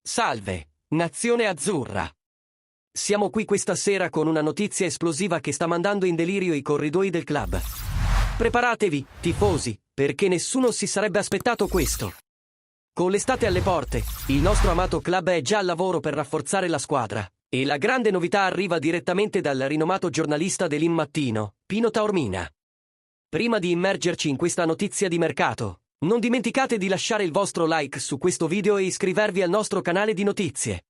Salve, nazione azzurra! Siamo qui questa sera con una notizia esplosiva che sta mandando in delirio i corridoi del club. Preparatevi, tifosi, perché nessuno si sarebbe aspettato questo. Con l'estate alle porte, il nostro amato club è già al lavoro per rafforzare la squadra, e la grande novità arriva direttamente dal rinomato giornalista dell'In Mattino, Pino Taormina. Prima di immergerci in questa notizia di mercato, non dimenticate di lasciare il vostro like su questo video e iscrivervi al nostro canale di notizie.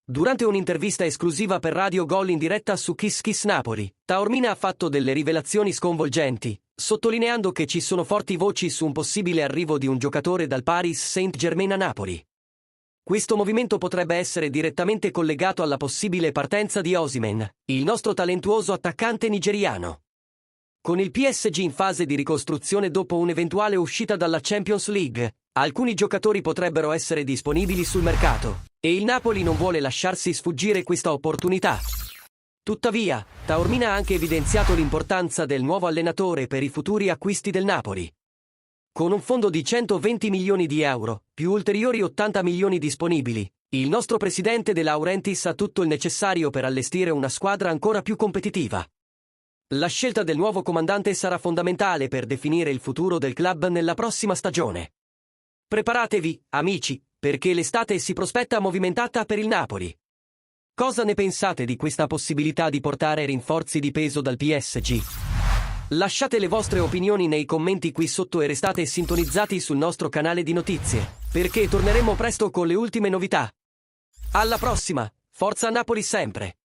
Durante un'intervista esclusiva per Radio Gol in diretta su Kiss Kiss Napoli, Taormina ha fatto delle rivelazioni sconvolgenti, sottolineando che ci sono forti voci su un possibile arrivo di un giocatore dal Paris Saint-Germain a Napoli. Questo movimento potrebbe essere direttamente collegato alla possibile partenza di Osimhen, il nostro talentuoso attaccante nigeriano. Con il PSG in fase di ricostruzione dopo un'eventuale uscita dalla Champions League, alcuni giocatori potrebbero essere disponibili sul mercato, e il Napoli non vuole lasciarsi sfuggire questa opportunità. Tuttavia, Taormina ha anche evidenziato l'importanza del nuovo allenatore per i futuri acquisti del Napoli. Con un fondo di 120 milioni di euro, più ulteriori 80 milioni disponibili, il nostro presidente De Laurentiis ha tutto il necessario per allestire una squadra ancora più competitiva. La scelta del nuovo comandante sarà fondamentale per definire il futuro del club nella prossima stagione. Preparatevi, amici, perché l'estate si prospetta movimentata per il Napoli. Cosa ne pensate di questa possibilità di portare rinforzi di peso dal PSG? Lasciate le vostre opinioni nei commenti qui sotto e restate sintonizzati sul nostro canale di notizie, perché torneremo presto con le ultime novità. Alla prossima, forza Napoli sempre!